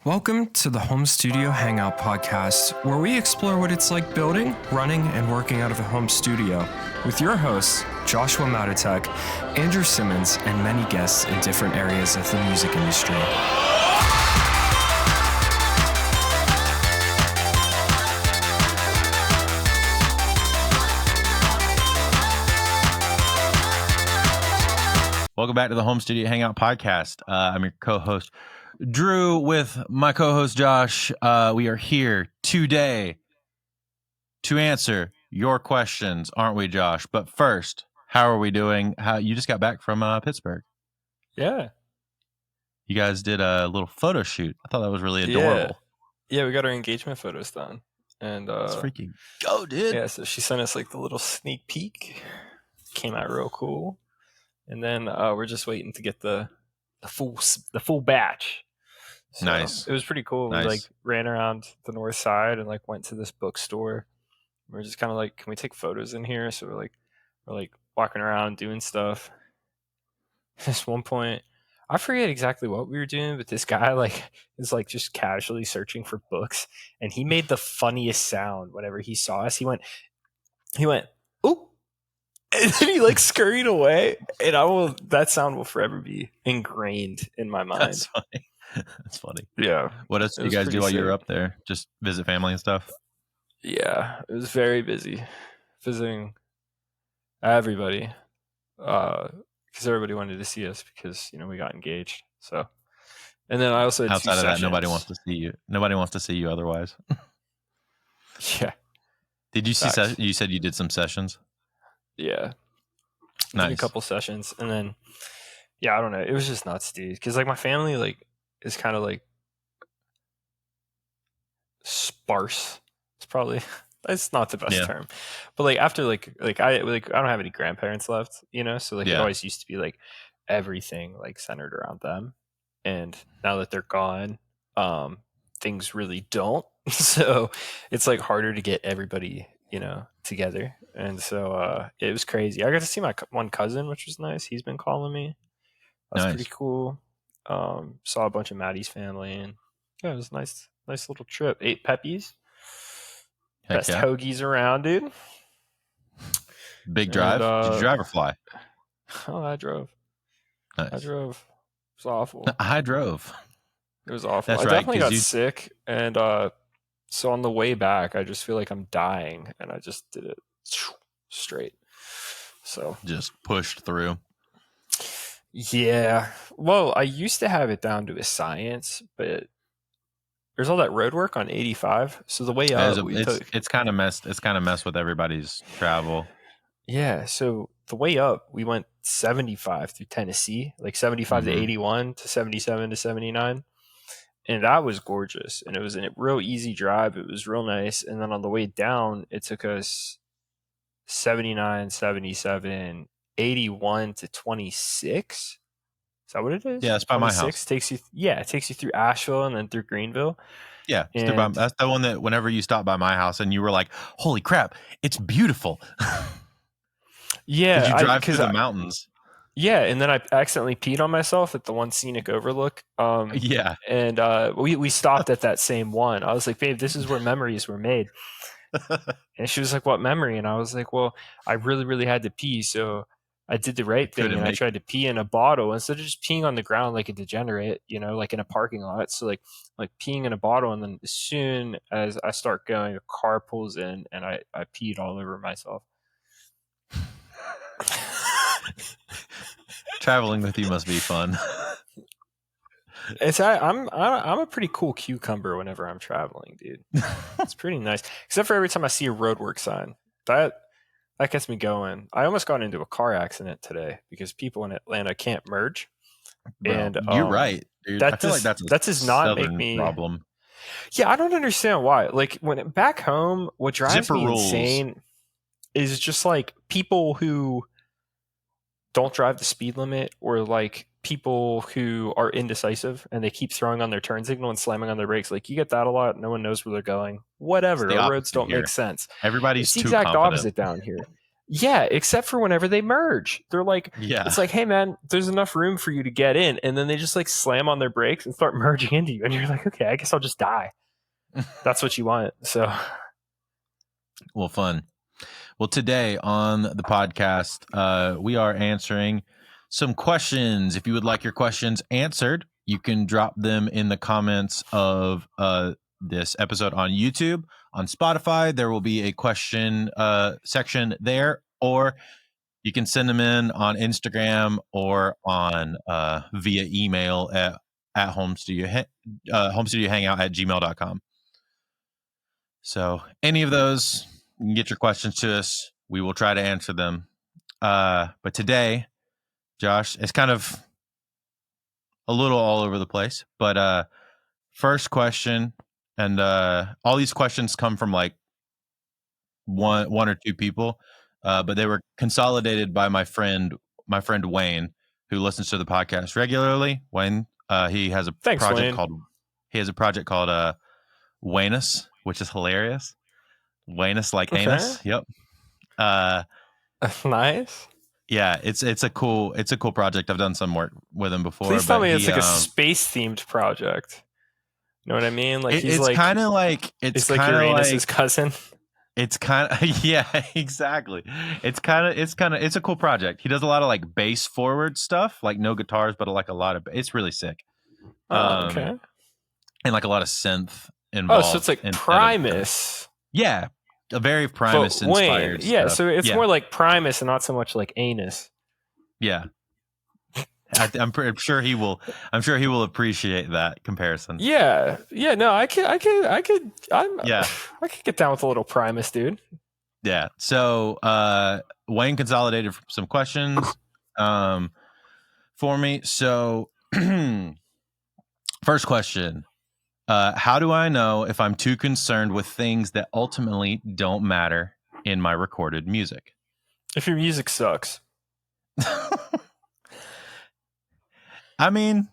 Welcome to the Home Studio Hangout podcast, where we explore what it's like building, running, and working out of a home studio with your hosts, Joshua Matotek, Andrew Simmons, and many guests in different areas of the music industry. Welcome back to the Home Studio Hangout podcast. I'm your co-host, Drew, with my co-host, Josh. We are here today to answer your questions, aren't we, Josh? But first, how are we doing? You just got back from Pittsburgh. Yeah. You guys did a little photo shoot. I thought that was really adorable. Yeah, we got our engagement photos done. And It's freaking go, dude. Yeah, so she sent us like the little sneak peek. Came out real cool. And then we're just waiting to get the full batch. So Nice. It was pretty cool. Nice. We like ran around the north side and like went to this bookstore. We're just kind of like, can we take photos in here? So we're like walking around doing stuff. At this one point, I forget exactly what we were doing, but this guy like is like just casually searching for books, and he made the funniest sound whenever he saw us. He went, "Ooh." And then he like scurried away, and that sound will forever be ingrained in my mind. That's funny. That's funny. Yeah. What else did you guys do while you were up there? Just visit family and stuff? Yeah, it was very busy visiting everybody, because everybody wanted to see us because we got engaged. So, and then I also had outside of that, nobody wants to see you. Nobody wants to see you otherwise. Yeah. Did you see? You said you did some sessions. Yeah. Nice. Did a couple sessions, and then I don't know. It was just nuts, dude. Because like my family like is kind of like sparse. It's probably that's not the best term, but like after like I don't have any grandparents left, so like it always used to be like everything like centered around them, and now that they're gone, things really don't. So it's like harder to get everybody together, and so it was crazy. I got to see my one cousin, which was nice. He's been calling me. That's nice. Pretty cool. Saw a bunch of Maddie's family, and yeah, it was nice little trip. Ate Peppies. Best hoagies around, dude. Big drive. Did you drive or fly? Oh, I drove. Nice. I drove. It was awful. I drove. It was awful. That's I right, definitely got sick, and so on the way back, I just feel like I'm dying, and I just did it straight. So just pushed through. Yeah. Well, I used to have it down to a science, but there's all that road work on 85. So the way up, it's kind of messed. It's kind of messed with everybody's travel. Yeah. So the way up, we went 75 through Tennessee, like 75 to 81 to 77 to 79. And that was gorgeous. And it was a real easy drive. It was real nice. And then on the way down, it took us 79, 77, 81 to 26. Is that what it is? Yeah, it's by my house. It takes you through Asheville and then through Greenville. Yeah, that's the one that whenever you stop by my house and you were like, "Holy crap, it's beautiful." Yeah, you drive through the mountains. Yeah, and then I accidentally peed on myself at the one scenic overlook. Yeah, and we stopped at that same one. I was like, "Babe, this is where memories were made." And she was like, "What memory?" And I was like, "Well, I really, really had to pee, so I did the right thing, and I tried to pee in a bottle instead of just peeing on the ground like a degenerate, like in a parking lot. So like peeing in a bottle, and then as soon as I start going, a car pulls in, and I peed all over myself." Traveling with you must be fun. I'm a pretty cool cucumber whenever I'm traveling, dude. It's pretty nice, except for every time I see a roadwork sign. That gets me going. I almost got into a car accident today because people in Atlanta can't merge. Bro, and you're right, dude. I feel like that does not make me problem. Yeah, I don't understand why. Like back home, what drives me insane is just like people who don't drive the speed limit, or like people who are indecisive and they keep throwing on their turn signal and slamming on their brakes. Like you get that a lot. No one knows where they're going. Whatever. The roads don't make sense. Everybody's it's the too exact confident. opposite down here. Yeah, except for whenever they merge. They're like, Yeah. it's like, hey man, there's enough room for you to get in, and then they just like slam on their brakes and start merging into you, and you're like, okay, I guess I'll just die. That's what you want. So, Well, fun. Well, today on the podcast, we are answering some questions. If you would like your questions answered, you can drop them in the comments of this episode on YouTube. On Spotify, there will be a question section there, or you can send them in on Instagram or on via email at home studio hangout at gmail.com. So any of those, you can get your questions to us. We will try to answer them. But today, Josh, it's kind of a little all over the place. But first question, and all these questions come from like one or two people, but they were consolidated by my friend Wayne, who listens to the podcast regularly. Wayne, he has a thanks, project Wayne. called Waynus, which is hilarious. Waynus like Okay. anus. Yep. Nice. Yeah, it's a cool project. I've done some work with him before. Please tell but me it's like a space themed project. You know what I mean? Like he's it's like kind of like it's like Uranus's cousin. It's kind of yeah, exactly. It's a cool project. He does a lot of like bass forward stuff, like no guitars, but like a lot of. It's really sick. Oh, okay. And like a lot of synth involved. Oh, so it's like Primus. Yeah, a very Primus inspired. Yeah, stuff. so it's more like Primus and not so much like anus. Yeah. I'm sure he will. I'm sure he will appreciate that comparison. Yeah. No, I could get down with a little Primus, dude. Yeah. So Wayne consolidated some questions for me. So first question: how do I know if I'm too concerned with things that ultimately don't matter in my recorded music? If your music sucks. I mean,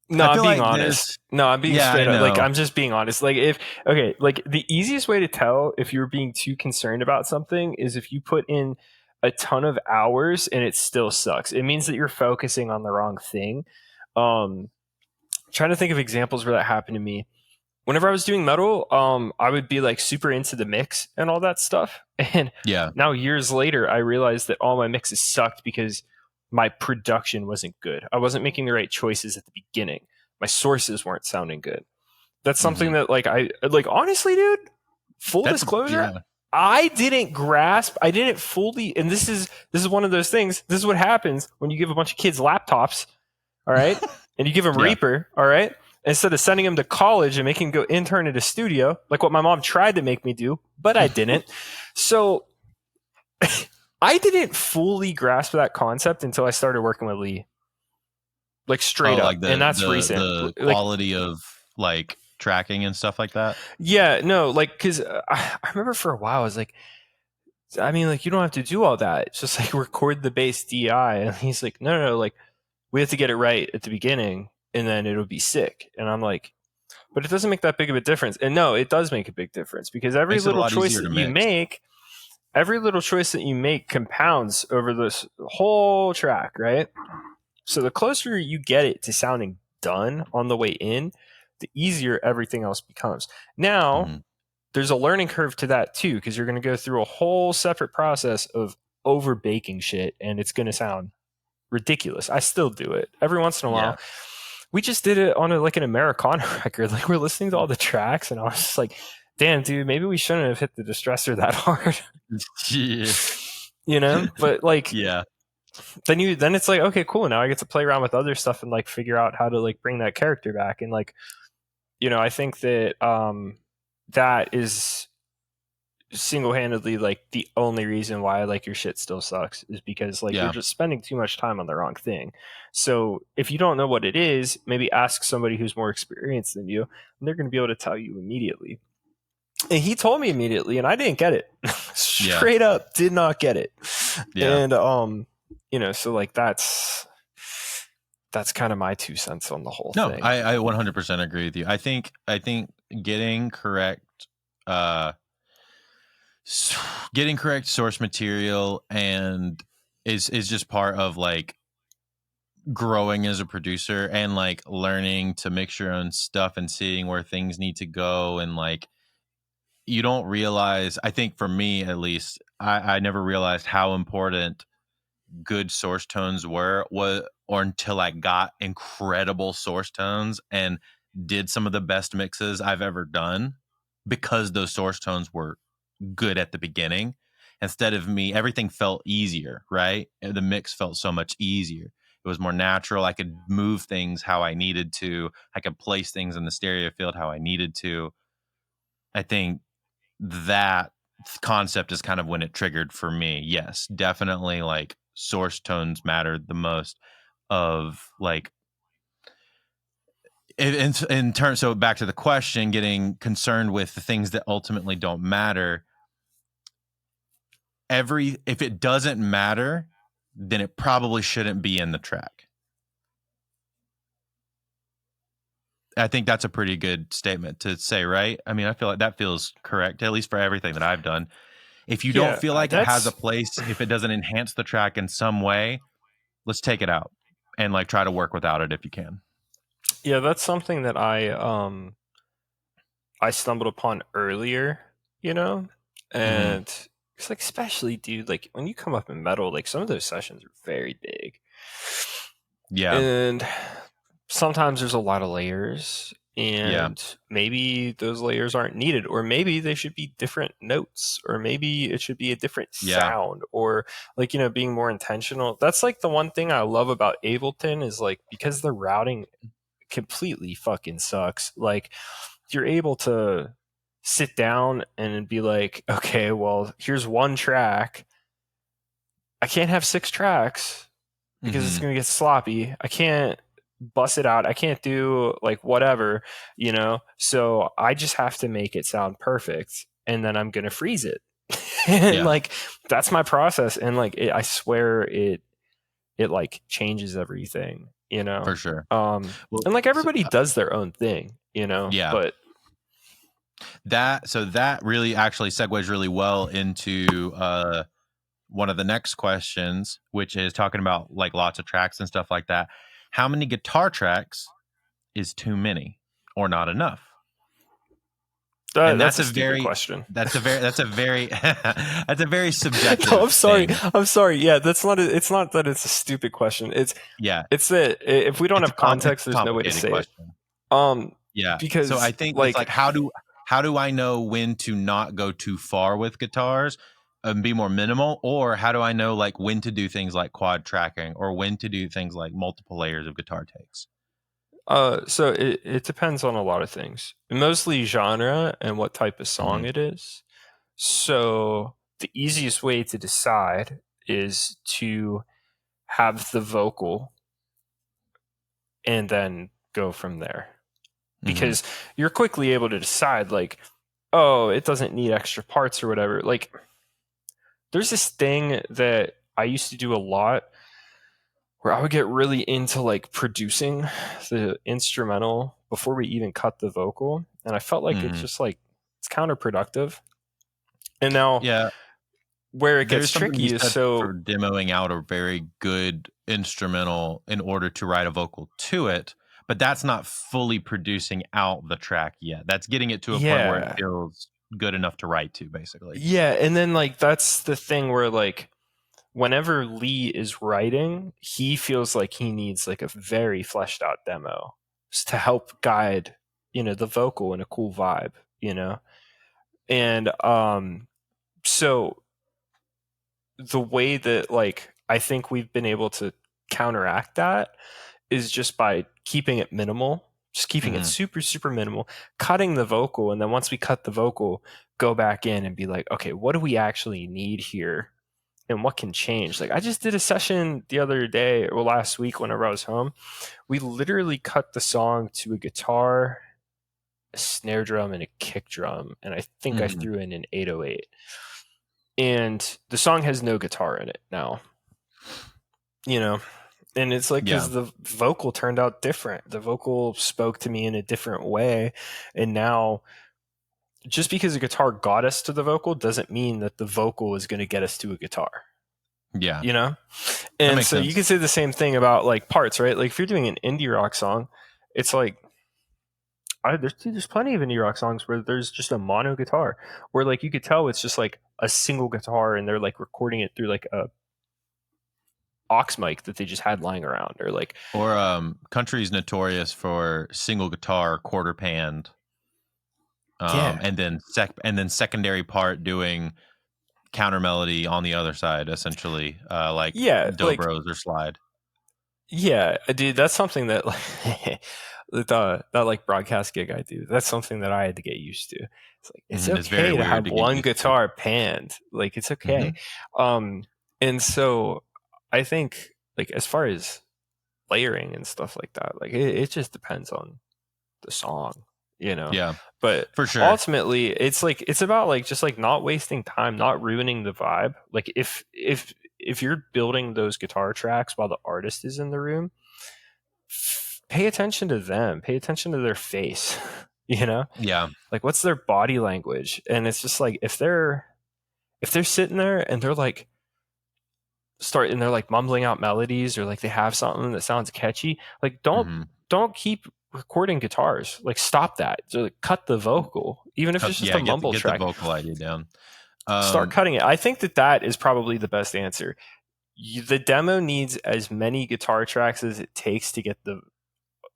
no, I'm being honest. No, I'm being straight up. Like, I'm just being honest. Like, like the easiest way to tell if you're being too concerned about something is if you put in a ton of hours and it still sucks. It means that you're focusing on the wrong thing. Trying to think of examples where that happened to me. Whenever I was doing metal, I would be like super into the mix and all that stuff. And now years later, I realized that all my mixes sucked because my production wasn't good. I wasn't making the right choices at the beginning. My sources weren't sounding good. That's something that honestly, dude, full disclosure, I didn't grasp. I didn't fully, and this is one of those things. This is what happens when you give a bunch of kids laptops, all right? And you give them Reaper, all right? Instead of sending them to college and making them go intern at a studio, like what my mom tried to make me do, but I didn't. So I didn't fully grasp that concept until I started working with Lee. Like straight up. And that's recent. The quality of like tracking and stuff like that. Yeah, no, like, because I remember for a while, I was like, I mean, like, you don't have to do all that. It's just like record the bass DI. And he's like, no, like, we have to get it right at the beginning and then it'll be sick. And I'm like, but it doesn't make that big of a difference. And no, it does make a big difference because every little choice that you make, compounds over this whole track, right? So the closer you get it to sounding done on the way in, the easier everything else becomes. Now, there's a learning curve to that too, because you're going to go through a whole separate process of over baking shit, and it's going to sound ridiculous. I still do it every once in a while. We just did it on an Americana record. Like, we're listening to all the tracks, and I was just like, damn, dude, maybe we shouldn't have hit the distressor that hard. You know? But like, then it's like, okay, cool. Now I get to play around with other stuff and like figure out how to like bring that character back. And like, you know, I think that that is single-handedly like the only reason why like your shit still sucks is because like you're just spending too much time on the wrong thing. So if you don't know what it is, maybe ask somebody who's more experienced than you, and they're going to be able to tell you immediately. And he told me immediately, and I didn't get it. Straight up, did not get it. And you know, so like that's kind of my 2 cents on the whole thing. No, I 100% agree with you. I think getting correct getting correct source material and is just part of like growing as a producer and like learning to mix your own stuff and seeing where things need to go. And like you don't realize, I think for me at least, I never realized how important good source tones was or until I got incredible source tones and did some of the best mixes I've ever done because those source tones were good at the beginning. Instead of me, everything felt easier, right? The mix felt so much easier. It was more natural. I could move things how I needed to. I could place things in the stereo field how I needed to. I think that concept is kind of when it triggered for me. Yes, definitely like source tones mattered the most of like in terms. So back to the question, getting concerned with the things that ultimately don't matter. If it doesn't matter, then it probably shouldn't be in the track. I think that's a pretty good statement to say, right? I mean, I feel like that feels correct, at least for everything that I've done. If you don't feel like it has a place, if it doesn't enhance the track in some way, let's take it out and like try to work without it if you can. Yeah, that's something that I stumbled upon earlier, and it's like, especially, dude, like when you come up in metal, like some of those sessions are very big. Yeah. And sometimes there's a lot of layers, and maybe those layers aren't needed, or maybe they should be different notes, or maybe it should be a different sound, or like, being more intentional. That's like the one thing I love about Ableton is like, because the routing completely fucking sucks. Like, you're able to sit down and be like, okay, well, here's one track. I can't have 6 tracks because it's going to get sloppy. I can't bust it out. I can't do like whatever, so I just have to make it sound perfect, and then I'm going to freeze it. And like, that's my process. And like, I swear it like changes everything, for sure. And like everybody does their own thing, but that really actually segues really well into one of the next questions, which is talking about like lots of tracks and stuff like that. How many guitar tracks is too many or not enough? And that's a stupid question. That's a very subjective. No, I'm thing. sorry. Yeah, it's not that it's a stupid question. It's that if we don't have context, there's no way to say question. Yeah. Because so I think it's like how do I know when to not go too far with guitars and be more minimal, or how do I know like when to do things like quad tracking or when to do things like multiple layers of guitar takes? So it depends on a lot of things, mostly genre and what type of song it is. So the easiest way to decide is to have the vocal and then go from there. Because you're quickly able to decide like, oh, it doesn't need extra parts or whatever. Like, there's this thing that I used to do a lot where I would get really into like producing the instrumental before we even cut the vocal. And I felt like it's just like, it's counterproductive. And now where it gets tricky is for demoing out a very good instrumental in order to write a vocal to it. But that's not fully producing out the track yet. That's getting it to a point where it feels good enough to write to, basically. Yeah, and then like that's the thing where like whenever Lee is writing, he feels like he needs like a very fleshed out demo to help guide, the vocal in a cool vibe, And so the way that like I think we've been able to counteract that is just by keeping it minimal, just keeping it super, super minimal, cutting the vocal. And then once we cut the vocal, go back in and be like, okay, what do we actually need here? And what can change? Like I just did a session the other day or last week whenever I was home. We literally cut the song to a guitar, a snare drum, and a kick drum. And I think I threw in an 808. And the song has no guitar in it now. And it's like, because the vocal turned out different. The vocal spoke to me in a different way. And now just because a guitar got us to the vocal doesn't mean that the vocal is going to get us to a guitar. Yeah. You know? That And makes so sense. you can say the same thing about like parts, right? Like if you're doing an indie rock song, it's like there's plenty of indie rock songs where there's just a mono guitar, where like you could tell it's just like a single guitar, and they're like recording it through like a aux mic that they just had lying around, or like country's notorious for single guitar quarter panned, yeah, and then secondary part doing counter melody on the other side, essentially, like yeah, like dobros or slide. yeah, dude, that's something that like that like broadcast gig I do. That's something that I had to get used to. It's like it's It's very okay to weird have to get one used to. guitar panned. Like it's Mm-hmm. okay. And so I think like as far as layering and stuff like that, like it just depends on the song, you know. Yeah, But for sure. ultimately it's about like just like not wasting time, not ruining the vibe. Like if you're building those guitar tracks while the artist is in the room, pay attention to them, pay attention to their face. You know, Yeah. like what's their body language? And it's just like if they're sitting there and they're like they're like mumbling out melodies, or like they have something that sounds catchy, like Mm-hmm. don't keep recording guitars. Like stop that. So like, cut the vocal, even if it's just a mumble Get the track. vocal idea down. Start cutting it. I think that is probably the best answer. The demo needs as many guitar tracks as it takes to get the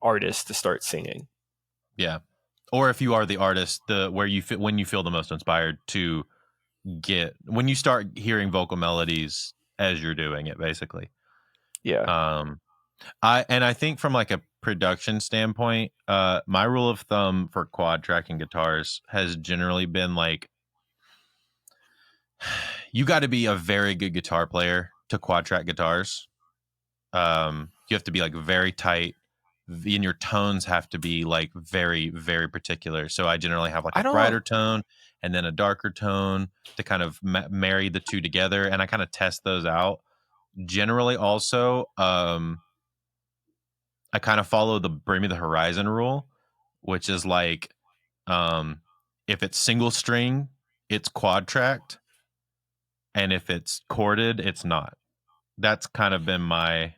artist to start singing. Yeah. Or if you are the artist, when you feel the most inspired to get, when you start hearing vocal melodies as you're doing it, basically. Yeah. I think from like a production standpoint, my rule of thumb for quad tracking guitars has generally been like, you got to be a very good guitar player to quad track guitars. You have to be like very tight, and your tones have to be like very, very particular. So I generally have like I a don't brighter tone and then a darker tone to kind of marry the two together, and I kind of test those out. Generally, also, I kind of follow the bring me the horizon rule, which is like, um, if it's single string, it's quad tracked, and if it's chorded, it's not. That's kind of been my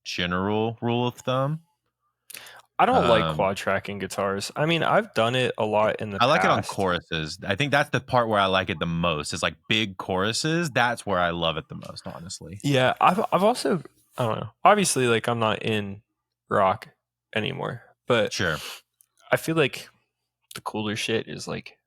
general rule of thumb. I don't like Um, quad tracking guitars. I mean, I've done it a lot in the I like it on past. choruses. I think that's the part where I like it the most. Is like big choruses. That's where I love it the most, honestly. Yeah, I've also I don't know. Obviously, like I'm not in rock anymore, but Sure. I feel like the cooler shit is like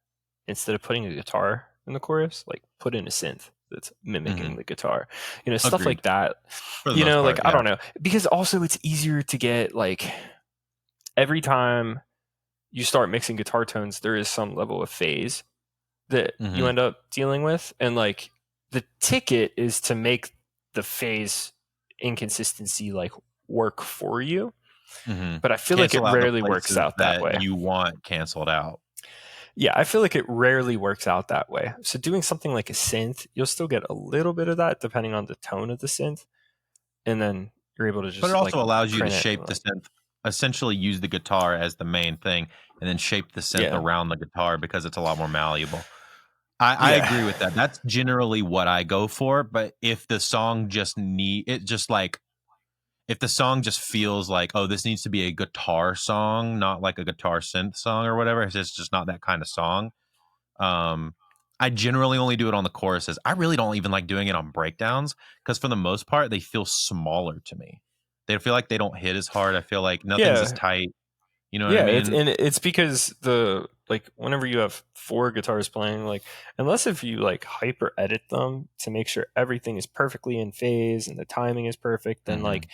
instead of putting a guitar in the chorus, like put in a synth that's Hmm. mimicking the guitar. You know, stuff like Agreed. that. For the You most know, like part, I yeah. don't know. Because also it's easier to get like every time you start mixing guitar tones, there is some level of phase that you Hmm. end up dealing with. And like the ticket is to make the phase inconsistency like work for you. Hmm. But I feel like it Cancel out the rarely works places out that that way. you want canceled out. Yeah, I feel like it rarely works out that way. So doing something like a synth, you'll still get a little bit of that depending on the tone of the synth, and then you're able to But it just like also allows you to print it. shape And the like, synth, essentially use the guitar as the main thing, and then shape the synth yeah, around the guitar because it's a lot more malleable. I agree yeah, with that. That's generally what I go for. But if the song if the song just feels like, oh, this needs to be a guitar song, not like a guitar synth song or whatever, it's just not that kind of song. Um, I generally only do it on the choruses. I really don't even like doing it on breakdowns because for the most part, they feel smaller to me. They feel like they don't hit as hard. I feel like nothing's as yeah, tight. You know what I yeah. mean? It's because the like whenever you have four guitars playing, like unless if you like hyper edit them to make sure everything is perfectly in phase and the timing is perfect, then Hmm. like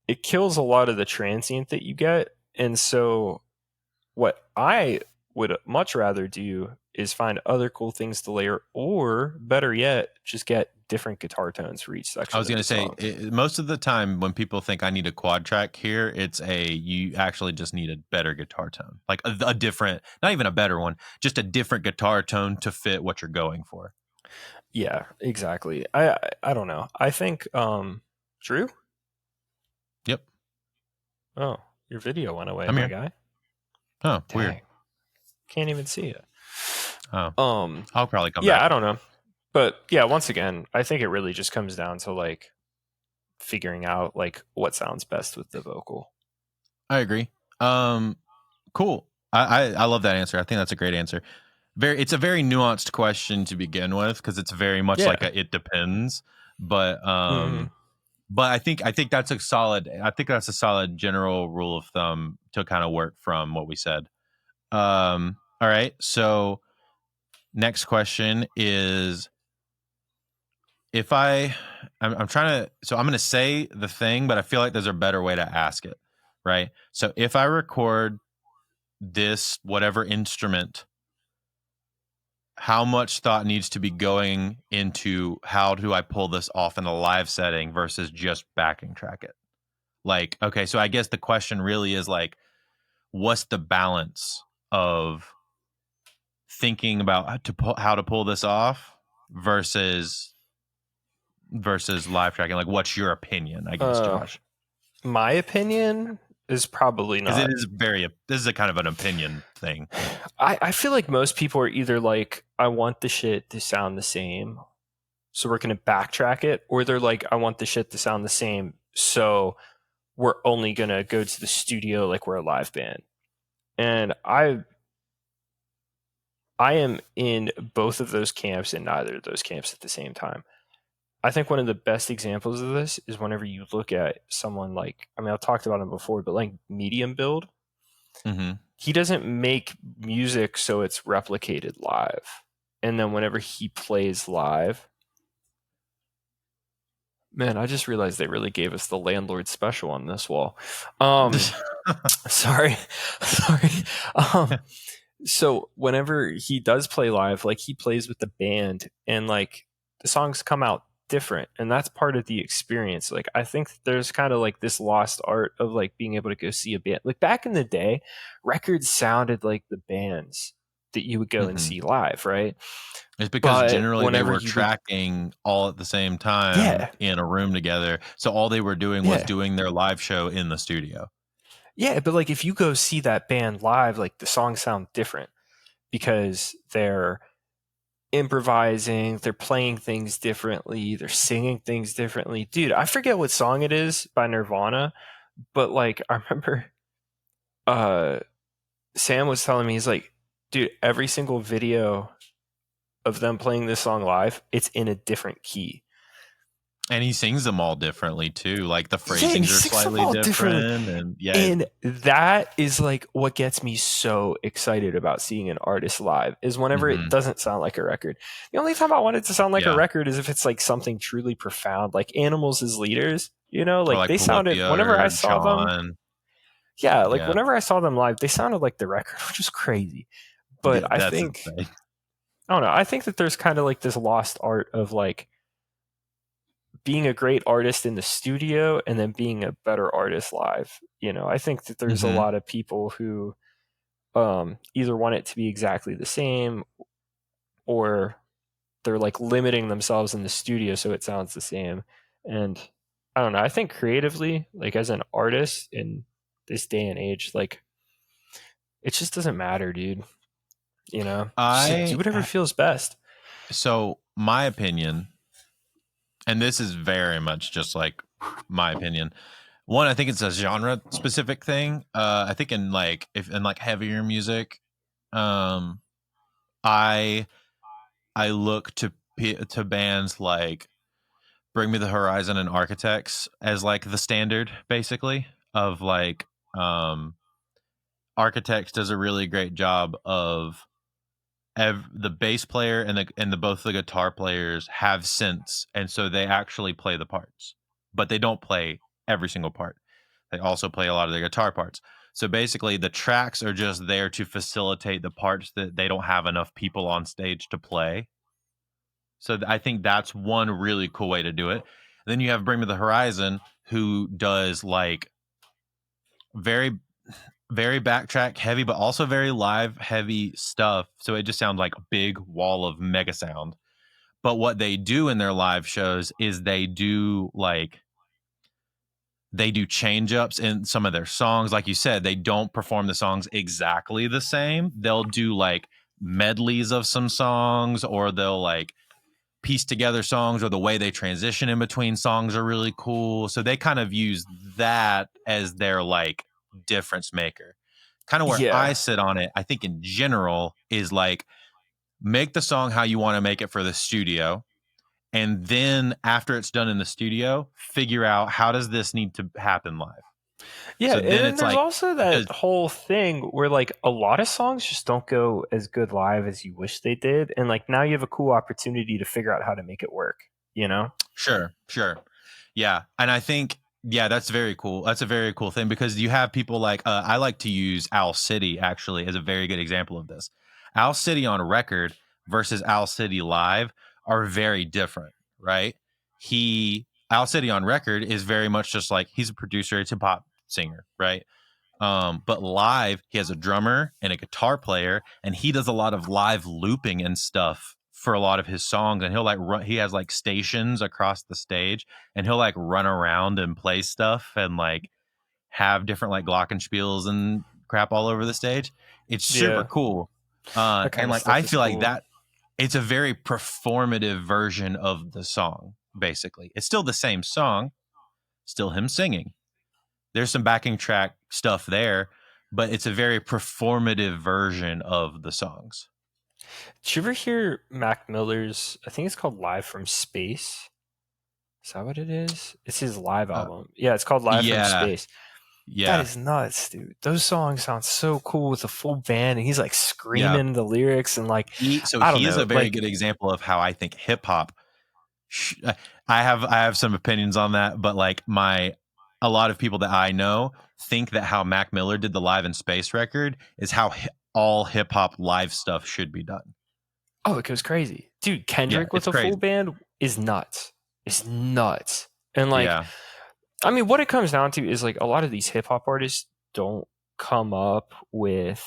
it kills a lot of the transient that you get. And so what I would much rather do is find other cool things to layer, or better yet, just get different guitar tones for each I section was of gonna the say song. most of the time when people think I need a quad track here, you actually just need a better guitar tone, like a different, not even a better one, just a different guitar tone to fit what you're going for. Yeah, exactly. I don't know. I think Drew? Yep. Oh, your video went away, I'm my here. guy. Oh, weird. Dang. Can't even see it. I'll probably come Yeah, back. I don't know. But yeah, once again, I think it really just comes down to like figuring out like what sounds best with the vocal. I agree. Cool. I love that answer. I think that's a great answer. It's a very nuanced question to begin with because it's very much Yeah. like it depends. But Mhm. but I think that's a solid. I think that's a solid general rule of thumb to kind of work from what we said. All right. So next question is if I'm trying to, so I'm going to say the thing, but I feel like there's a better way to ask it. Right. So if I record this, whatever instrument, how much thought needs to be going into how do I pull this off in a live setting versus just backing track it? Like, okay, so I guess the question really is like, what's the balance of thinking about how to pull this off versus live tracking? Like, what's your opinion? I guess, Uh, Josh, my opinion is probably because not. this is a kind of an opinion thing. I feel like most people are either like, I want the shit to sound the same, so we're gonna backtrack it, or they're like, I want the shit to sound the same, so we're only gonna go to the studio like we're a live band. And I am in both of those camps and neither of those camps at the same time. I think one of the best examples of this is whenever you look at someone like, I mean, I've talked about him before, but like Medium Build, Mm-hmm. he doesn't make music so it's replicated live. And then whenever he plays live, man, I just realized they really gave us the landlord special on this wall. Sorry, sorry. Um, so whenever he does play live, like he plays with the band and like the songs come out different, and that's part of the experience. Like I think there's kind of like this lost art of like being able to go see a band. Like back in the day, records sounded like the bands that you would go and Mm-hmm. see live, right? It's because But generally they whenever were you would, tracking all at the same time yeah, in a room together. So all they were doing was yeah, doing their live show in the studio. yeah, but like if you go see that band live, like the songs sound different because they're improvising, they're playing things differently, they're singing things differently. Dude, I forget what song it is by Nirvana, but like I remember uh Sam was telling me, he's like, dude, every single video of them playing this song live, it's in a different key. And he sings them all differently too. Like the Yeah, and he phrasings are sings them slightly all differently. different. And yeah, And that is like what gets me so excited about seeing an artist live is whenever it mm-hmm. doesn't sound like a record. The only time I want it to sound like a Yeah. record is if it's like something truly profound, like Animals as Leaders, you know, Or like like they sounded Polyphia whenever I or saw them. John. Yeah, like Yeah. whenever I saw them live, they sounded like the record, which is crazy. But Yeah, I that's think, insane. I don't know, I think that there's kind of like this lost art of like being a great artist in the studio and then being a better artist live. You know, I think that there's a Mm-hmm. lot of people who either want it to be exactly the same or they're like limiting themselves in the studio so it sounds the same. And I don't know. I think creatively, like as an artist in this day and age, like it just doesn't matter, dude. You know, just like do whatever feels best. So my opinion, and this is very much just like my opinion. One, I think it's a genre specific thing. I think in like if in like heavier music, um, I look to bands like Bring Me the Horizon and Architects as like the standard, basically of like Architects does a really great job of the bass player and the both the guitar players have synths, and so they actually play the parts, but they don't play every single part. They also play a lot of the guitar parts. So basically, the tracks are just there to facilitate the parts that they don't have enough people on stage to play. So I think that's one really cool way to do it. Then you have Bring Me the Horizon, who does like very very backtrack heavy, but also very live heavy stuff. So it just sounds like a big wall of mega sound. But what they do in their live shows is they do change ups in some of their songs. Like you said, they don't perform the songs exactly the same. They'll do like medleys of some songs, or they'll like piece together songs, or the way they transition in between songs are really cool. So they kind of use that as their like difference maker. Kind of where I Yeah. sit on it, I think in general is like, make the song how you want to make it for the studio. And then after it's done in the studio, figure out how does this need to happen live. Yeah, So and then then it's there's like, also does, that whole thing where like a lot of songs just don't go as good live as you wish they did, and like now you have a cool opportunity to figure out how to make it work, you know? sure. Yeah. And I think, yeah, that's very cool. That's a very cool thing, because you have people like, I like to use Owl City actually as a very good example of this. Owl City on record versus Owl City live are very different, right? Owl City on record is very much just like, he's a producer, it's a pop singer, right? But live, he has a drummer and a guitar player, and he does a lot of live looping and stuff for a lot of his songs. And he'll like run, he has like stations across the stage, and he'll like run around and play stuff and like have different like glockenspiels and crap all over the stage. It's super Yeah, cool. that And kind of like, I stuff is feel like cool. that it's a very performative version of the song, basically. It's still the same song, still him singing. There's some backing track stuff there, but it's a very performative version of the songs. Did you ever hear Mac Miller's? I think it's called Live from Space. Is that what it is? It's his live Uh, album. Yeah, it's called Live from yeah, Space. That yeah, is nuts, dude. Those songs sound so cool with a full band, and he's like yeah. screaming the lyrics and like So I don't he is a know, very like good example of how I think hip hop. I have some opinions on that, but like a lot of people that I know think that how Mac Miller did the Live in Space record is how all hip hop live stuff should be done. oh, it goes crazy, dude. Yeah, Kendrick it's with a full crazy. band is nuts. It's nuts, and like Yeah, I mean, what it comes down to is like a lot of these hip hop artists don't come up with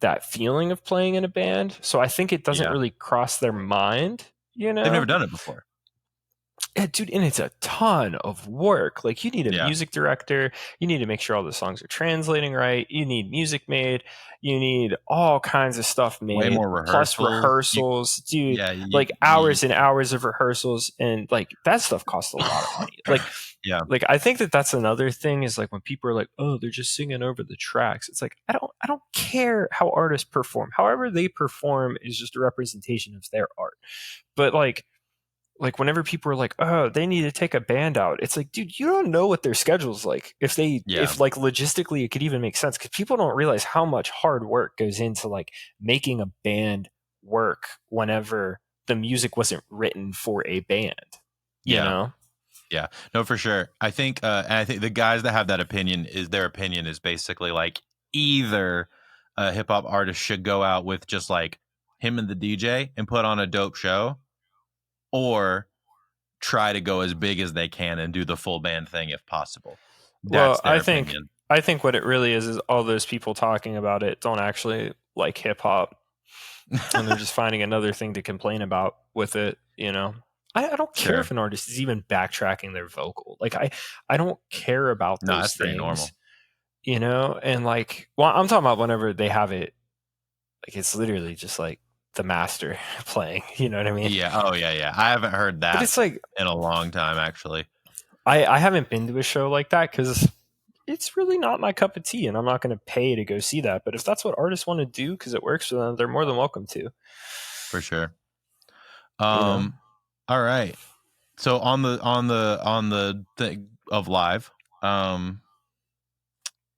that feeling of playing in a band. So I think it doesn't yeah. really cross their mind, you They've never know? done it before. Yeah, dude, and it's a ton of work. Like you need a Yeah, music director, you need to make sure all the songs are translating right, you need music made, you need all kinds of stuff way made, more plus rehearsals. rehearsals, dude, Yeah, like hours and hours of rehearsals and like that stuff costs a lot of money. yeah, Like I think that that's another thing is like when people are like, "Oh, they're just singing over the tracks." It's like I don't care how artists perform. However they perform is just a representation of their art. But like whenever people are like, "Oh, they need to take a band out." It's like, dude, you don't know what their schedule's like. yeah, If like logistically it could even make sense cuz people don't realize how much hard work goes into like making a band work whenever the music wasn't written for a band, you yeah. know? Yeah, no, for sure. And I think the guys that have that opinion is their opinion is basically like, either a hip hop artist should go out with just like him and the DJ and put on a dope show, or try to go as big as they can and do the full band thing if possible. Well, That's their opinion. I think what it really is all those people talking about it don't actually like hip hop, and they're just finding another thing to complain about with it. You know, I don't care Sure. if an artist is even backtracking their vocal. Like I don't care about No, those that's pretty things. normal. You know, and like, well, I'm talking about whenever they have it, like it's literally just like the master playing. You know what I mean? Yeah. Oh, yeah. I haven't heard But that it's like in a long time, actually. I haven't been to a show like that because it's really not my cup of tea, and I'm not going to pay to go see that. But if that's what artists want to do because it works for them, they're more than welcome to. For sure. You know, All right. So on the thing of live, um,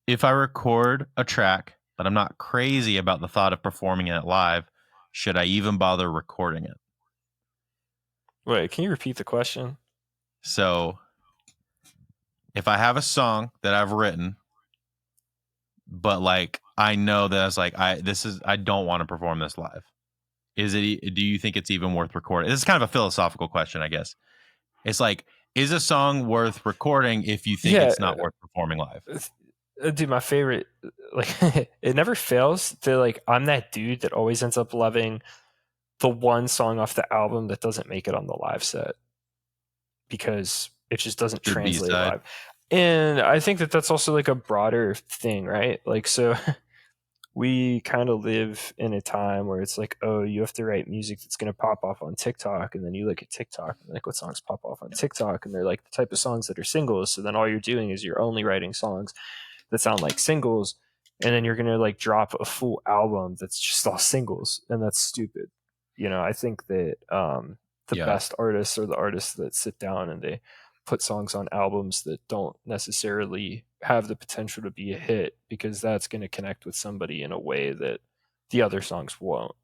if I record a track, but I'm not crazy about the thought of performing it live, should I even bother recording it? wait, can you repeat the question? So if I have a song that I've written, but like I know that I don't want to perform this live. Do you think it's even worth recording? This is kind of a philosophical question, I guess. It's like, is a song worth recording if you think Yeah, it's not worth performing live? dude, my favorite, like, it never fails to like. I'm that dude that always ends up loving the one song off the album that doesn't make it on the live set because it just doesn't Your B translate side. live. And I think that that's also like a broader thing, right? Like, so we kind of live in a time where it's like, oh, you have to write music that's going to pop off on TikTok. And then you look at TikTok and like, what songs pop off on TikTok? And they're like the type of songs that are singles. So then all you're doing is you're only writing songs that sound like singles. And then you're going to like drop a full album that's just all singles. And that's stupid. I think that the best artists are the artists that sit down and they put songs on albums that don't necessarily have the potential to be a hit, because that's going to connect with somebody in a way that the other songs won't.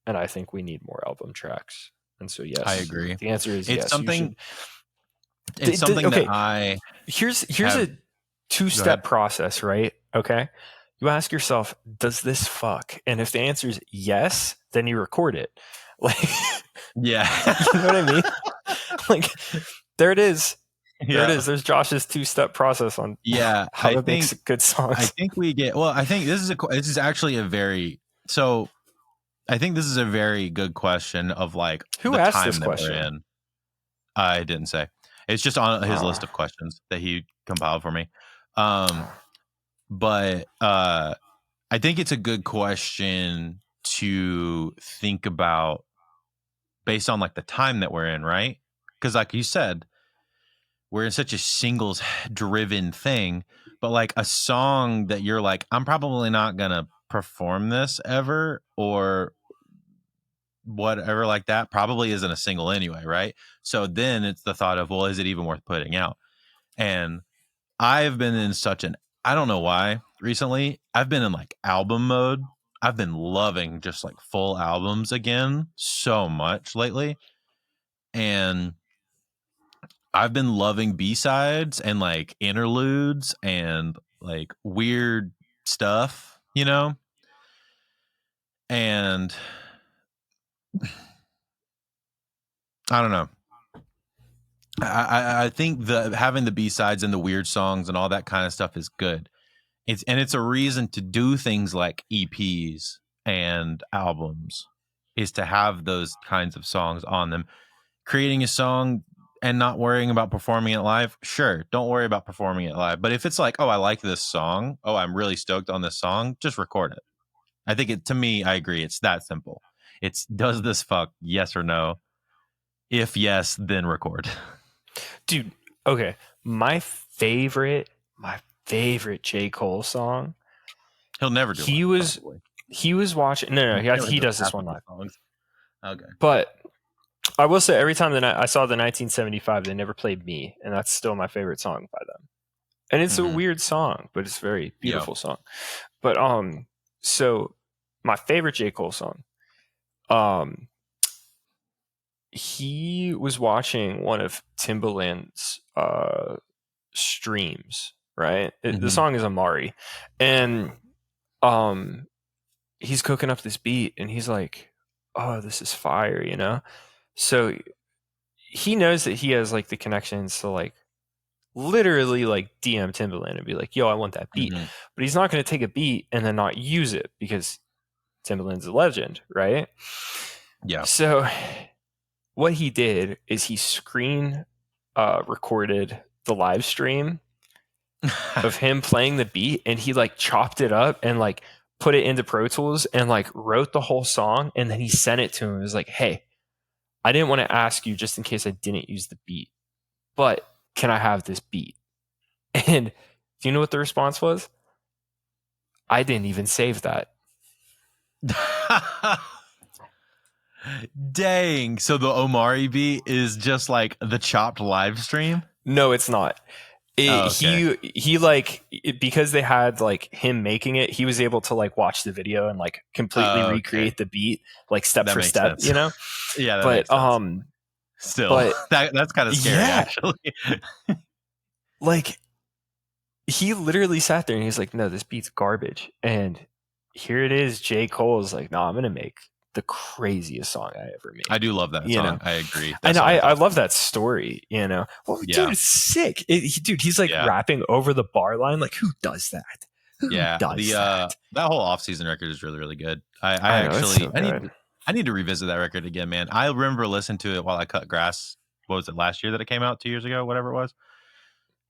And I think we need more album tracks. And so, yes, I agree. The answer is it's yes. Something. It's something okay. that I here's a 2-step process, right? Okay. You ask yourself, does this fuck? And if the answer is yes, then you record it. Like, yeah, you know what I mean? Like, there it is. There it is. There's Josh's 2-step process on how to make good songs. I think I think this is actually a very, so I think this is a very good question of like who the asked time this that question? we're in. I didn't say. It's just on his list of questions that he compiled for me. But I think it's a good question to think about based on like the time that we're in, right? Because like you said, we're in such a singles driven thing, but like a song that you're like, I'm probably not gonna perform this ever or whatever like that probably isn't a single anyway, right? So then it's the thought of, well, is it even worth putting out? And I've been in I don't know why recently, I've been in like album mode. I've been loving just like full albums again so much lately. And I've been loving B-sides and like interludes and like weird stuff, And I don't know. I think having the B-sides and the weird songs and all that kind of stuff is good. It's a reason to do things like EPs and albums, is to have those kinds of songs on them. Creating a song and not worrying about performing it live, sure, don't worry about performing it live. But if it's like, oh, I like this song, oh, I'm really stoked on this song, just record it. I think to me, I agree, it's that simple. It's, does this fuck, yes or no? If yes, then record. Dude, okay. My favorite J. Cole song. He'll never do it. He was watching. No, he does this one live. Okay. But I will say, every time that I saw the 1975, they never played Me, and that's still my favorite song by them. And it's a weird song, but it's a very beautiful song. But so my favorite J. Cole song, he was watching one of Timbaland's streams, right? The song is Amari, and he's cooking up this beat, and he's like, oh, this is fire, So he knows that he has like the connections to like literally like DM Timbaland and be like, yo, I want that beat. But he's not going to take a beat and then not use it, because Timbaland's a legend, right? Yeah. So what he did is he screen recorded the live stream of him playing the beat, and he like chopped it up and like put it into Pro Tools and like wrote the whole song, and then he sent it to him. It was like, hey, I didn't want to ask you just in case I didn't use the beat, but can I have this beat? And do you know what the response was? I didn't even save that. Dang. So the Omari beat is just like the chopped live stream? No, it's not. He like, because they had like him making it, he was able to like watch the video and like completely recreate the beat like step for step, sense. Yeah, that but makes sense. Still, that's kind of scary, actually. Like, he literally sat there and he's like, no, this beat's garbage. And here it is. J. Cole's like, no, I'm gonna make the craziest song I ever made. I do love that song. I agree. And I love that story, Well, dude, it's sick. Dude, he's like rapping over the bar line. Like, who does that? Who does that? That whole off-season record is really, really good. I need to revisit that record again, man. I remember listening to it while I cut grass. What was it, last year that it came out? 2 years ago, whatever it was.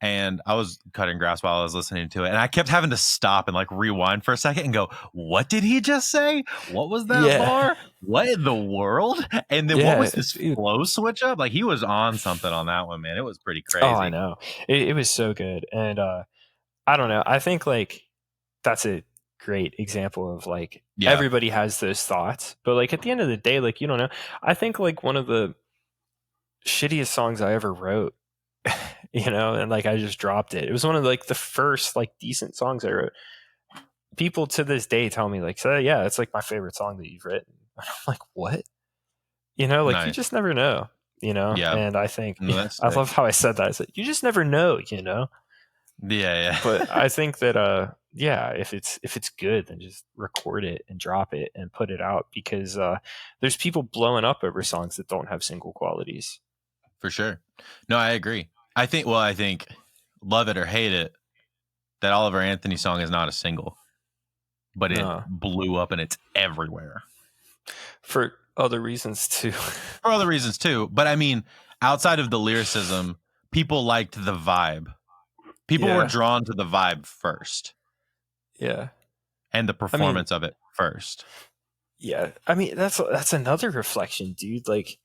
and I was cutting grass while I was listening to it, and I kept having to stop and like rewind for a second and go, "What did he just say? What was that bar? What in the world?" And then what was this flow switch up? Like he was on something on that one, man. It was pretty crazy. Oh, I know. It was so good, and I don't know. I think like that's a great example of like everybody has those thoughts, but like at the end of the day, like you don't know. I think like one of the shittiest songs I ever wrote, and like I just dropped it. It was one of like the first like decent songs I wrote. People to this day tell me like, so yeah, it's like my favorite song that you've written. And I'm like, what? Like you just never know, Yeah. And I think I love how I said that. I said, you just never know, Yeah. But I think that if it's good, then just record it and drop it and put it out, because there's people blowing up over songs that don't have single qualities. For sure. No, I agree. I think love it or hate it, that Oliver Anthony song is not a single, but it blew up and it's everywhere. For other reasons too. But I mean, outside of the lyricism, people liked the vibe. People were drawn to the vibe first. Yeah. And the performance of it first. Yeah. I mean, that's another reflection, dude. Like,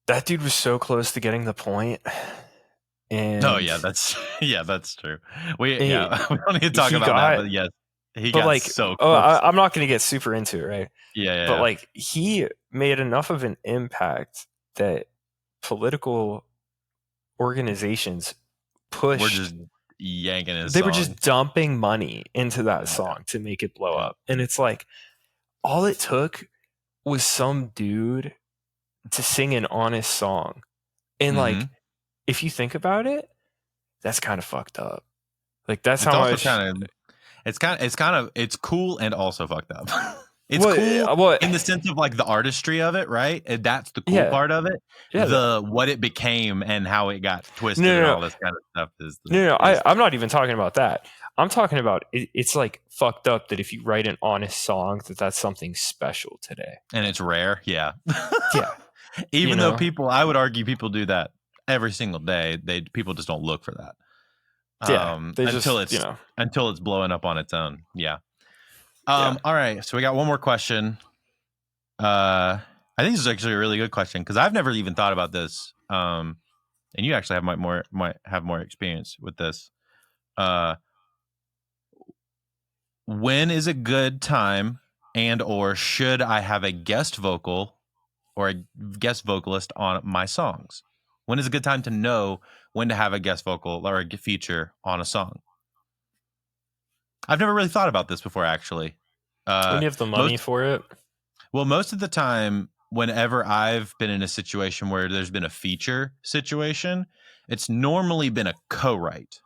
that dude was so close to getting the point. And that's true. We don't need to talk about that, but yes. He got like, so close. I'm not going to get super into it, right? Yeah. But like, he made enough of an impact that political organizations pushed. We're just yanking his They were just dumping money into that song to make it blow up. And it's like, all it took was some dude to sing an honest song. And like, if you think about it, that's kind of fucked up. Like that's how much. It's cool and also fucked up. It's cool in the sense of like the artistry of it, right? And that's the cool part of it. Yeah, what it became and how it got twisted and all this kind of stuff is. I'm not even talking about that. I'm talking about it's like fucked up that if you write an honest song, that's something special today. And it's rare, yeah. Yeah. Even though I would argue people do that every single day. People just don't look for that. Until it's blowing up on its own. Yeah. All right. So we got one more question. I think this is actually a really good question because I've never even thought about this. And you actually might have more experience with this. When is a good time or should I have a guest vocal or a guest vocalist on my songs? When is a good time to know when to have a guest vocal or a feature on a song? I've never really thought about this before, actually. When you have the money for it? Well, most of the time, whenever I've been in a situation where there's been a feature situation, it's normally been a co-write,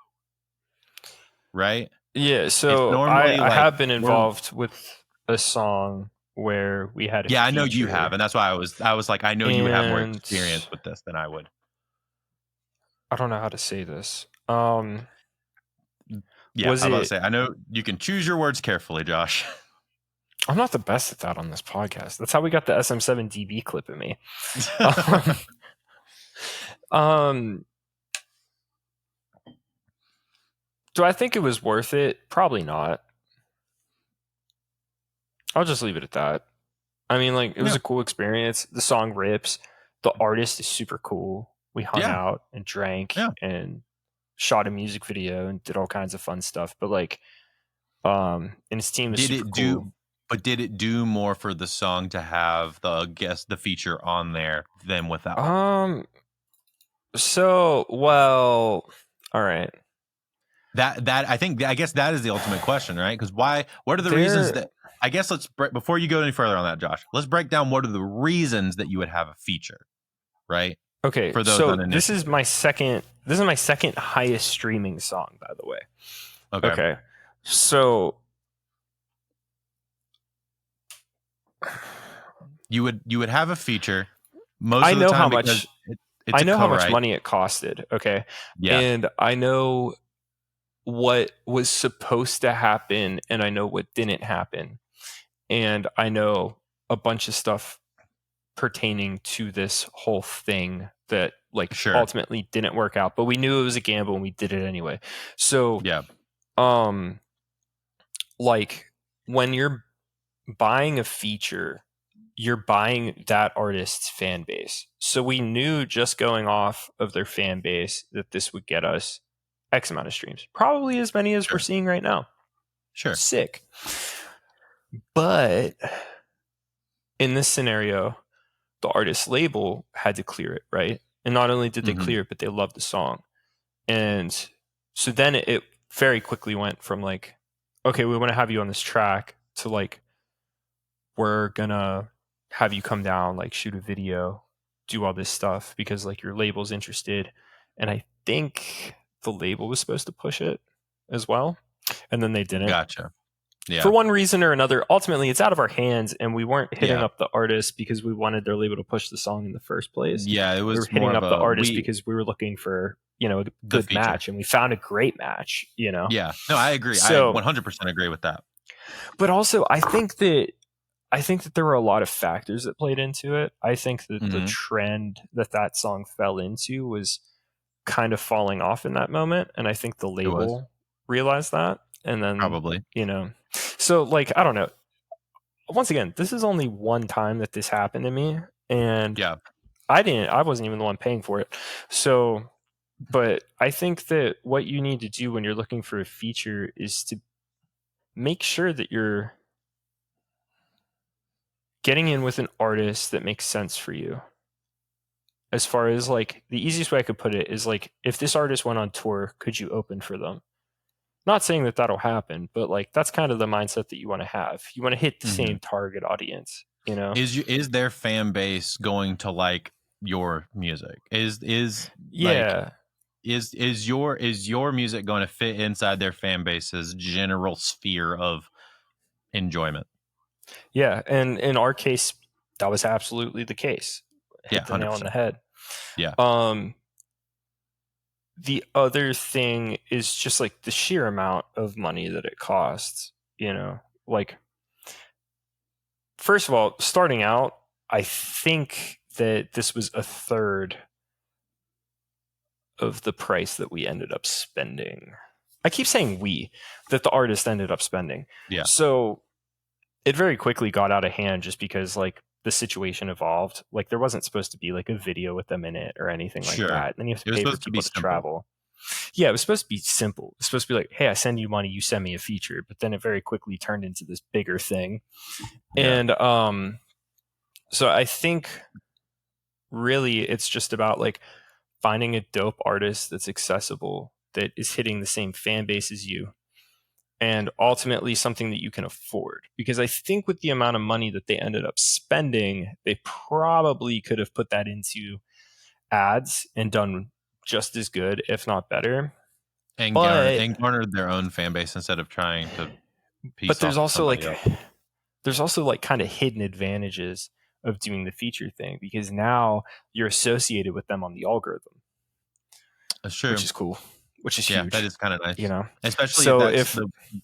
right? Yeah, so I have been involved with a song where we had a feature. I know you have, and that's why I was like, I know you would have more experience with this than I would. I don't know how to say this. I was about to say, I know you can choose your words carefully, Josh. I'm not the best at that on this podcast. That's how we got the SM7DB clip of me. Do I think it was worth it? Probably not. I'll just leave it at that. I mean, like, it was a cool experience. The song rips. The artist is super cool. We hung out and drank and shot a music video and did all kinds of fun stuff. But like, and his team was super cool. But did it do more for the song to have the feature on there than without? All right. I guess that is the ultimate question, right? Because what are the reasons that? I guess before you go any further on that, Josh, let's break down what are the reasons that you would have a feature, right? Okay, for those this is my second highest streaming song, by the way. Okay. So you would have a feature. I know how much money it costed. Okay. Yeah. And I know what was supposed to happen and I know what didn't happen. And I know a bunch of stuff pertaining to this whole thing that like Sure. ultimately didn't work out, but we knew it was a gamble and we did it anyway. So Yeah. like when you're buying a feature, you're buying that artist's fan base. So we knew just going off of their fan base that this would get us X amount of streams, probably as many as we're seeing right now. Sure. Sick. But in this scenario, the artist label had to clear it, right? And not only did they clear it, but they loved the song. And so then it very quickly went from like, okay, we want to have you on this track to like, we're gonna have you come down, like shoot a video, do all this stuff because like your label's interested. And I think the label was supposed to push it as well. And then they didn't. Gotcha. Yeah. For one reason or another, ultimately it's out of our hands, and we weren't hitting up the artist because we wanted their label to push the song in the first place. Yeah, it was we were hitting more up of the artist because we were looking for, you know, a good match, and we found a great match, you know? Yeah. No, I agree. So, I 100% agree with that. But also I think that there were a lot of factors that played into it. I think that the trend that song fell into was kind of falling off in that moment, and I think the label realized that, and then probably, you know, so like I don't know. Once again, this is only one time that this happened to me, and I wasn't even the one paying for it. So, but I think that what you need to do when you're looking for a feature is to make sure that you're getting in with an artist that makes sense for you. As far as like the easiest way I could put it is like, if this artist went on tour, could you open for them? Not saying that that'll happen, but like that's kind of the mindset that you want to have. You want to hit the same target audience, you know? Is their fan base going to like your music? Is your music going to fit inside their fan base's general sphere of enjoyment? Yeah, and in our case, that was absolutely the case. Hit the nail on the head. Yeah. The other thing is just like the sheer amount of money that it costs, you know, like first of all, starting out, I think that this was a third of the price that we ended up spending. I keep saying that the artist ended up spending. Yeah. So it very quickly got out of hand just because like the situation evolved. Like there wasn't supposed to be like a video with them in it or anything like that. And then you have to pay for people to travel. Yeah, it was supposed to be simple. It was supposed to be like, hey, I send you money, you send me a feature. But then it very quickly turned into this bigger thing. Yeah. And so I think really it's just about like finding a dope artist that's accessible, that is hitting the same fan base as you, and ultimately something that you can afford. Because I think with the amount of money that they ended up spending, they probably could have put that into ads and done just as good, if not better. And garnered their own fan base instead of trying to piece But there's off also like else. There's also like kind of hidden advantages of doing the feature thing, because now you're associated with them on the algorithm. That's true. Which is cool. Which is huge. That is kind of nice, you know. Especially so if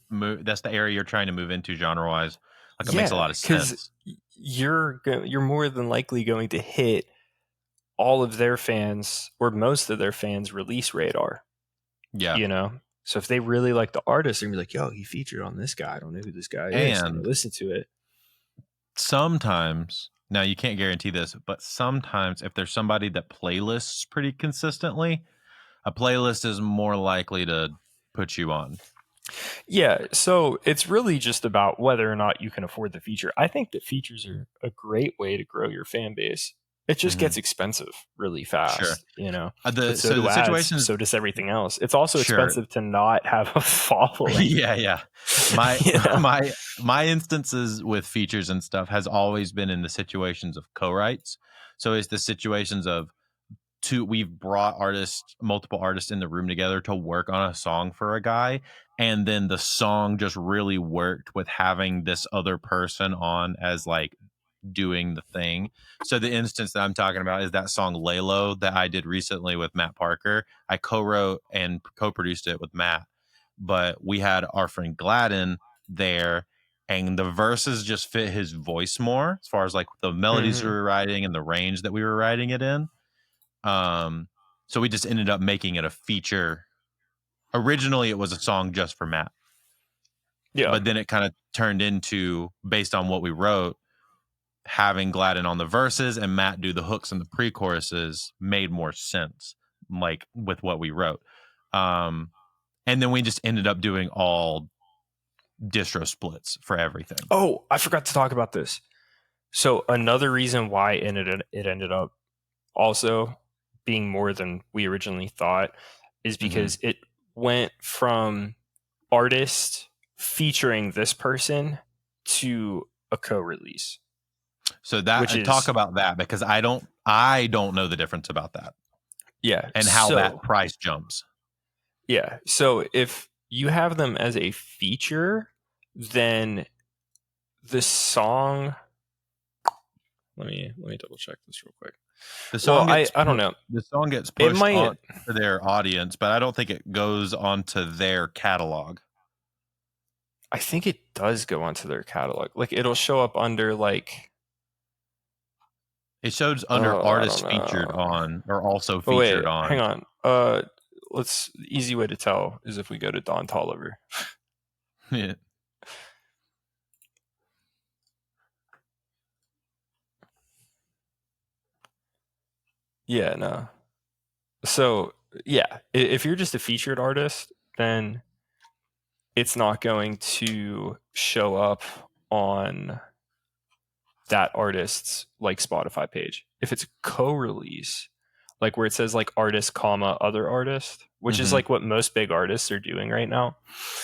that's the area you're trying to move into genre-wise. Like it makes a lot of sense. You're more than likely going to hit all of their fans or most of their fans' release radar. Yeah, you know. So if they really like the artist, they're gonna be like, "Yo, he featured on this guy. I don't know who this guy is." And listen to it. Sometimes, now you can't guarantee this, but sometimes if there's somebody that playlists pretty consistently, a playlist is more likely to put you on. Yeah, so it's really just about whether or not you can afford the feature. I think that features are a great way to grow your fan base. It just gets expensive really fast, you know. So does everything else. It's also expensive to not have a following. Yeah. My instances with features and stuff has always been in the situations of co-writes. So it's the situations of we've brought multiple artists in the room together to work on a song for a guy, and then the song just really worked with having this other person on as like doing the thing. So the instance that I'm talking about is that song Laylo that I did recently with Matt Parker. I co-wrote and co-produced it with Matt, but we had our friend Gladden there, and the verses just fit his voice more as far as like the melodies we were writing and the range that we were writing it in. So we just ended up making it a feature. Originally, it was a song just for Matt. Yeah. But then it kind of turned into, based on what we wrote, having Gladden on the verses and Matt do the hooks and the pre-choruses made more sense, like with what we wrote. And then we just ended up doing all distro splits for everything. Oh, I forgot to talk about this. So another reason why it ended up also being more than we originally thought is because it went from artist featuring this person to a co-release. So that talk about that, because I don't know the difference about that. Yeah. And how that price jumps. Yeah. So if you have them as a feature, then the song, let me double check this real quick. The song I don't know. The song gets pushed on to their audience, but I don't think it goes onto their catalog. I think it does go onto their catalog. Like it'll show up under like. It shows under artists featured on, or also featured on. Hang on. Easy way to tell is if we go to Don Tolliver. Yeah. Yeah, no. So, yeah, if you're just a featured artist, then it's not going to show up on that artist's like Spotify page. If it's a co-release, like where it says like artist, comma, other artist, which is like what most big artists are doing right now.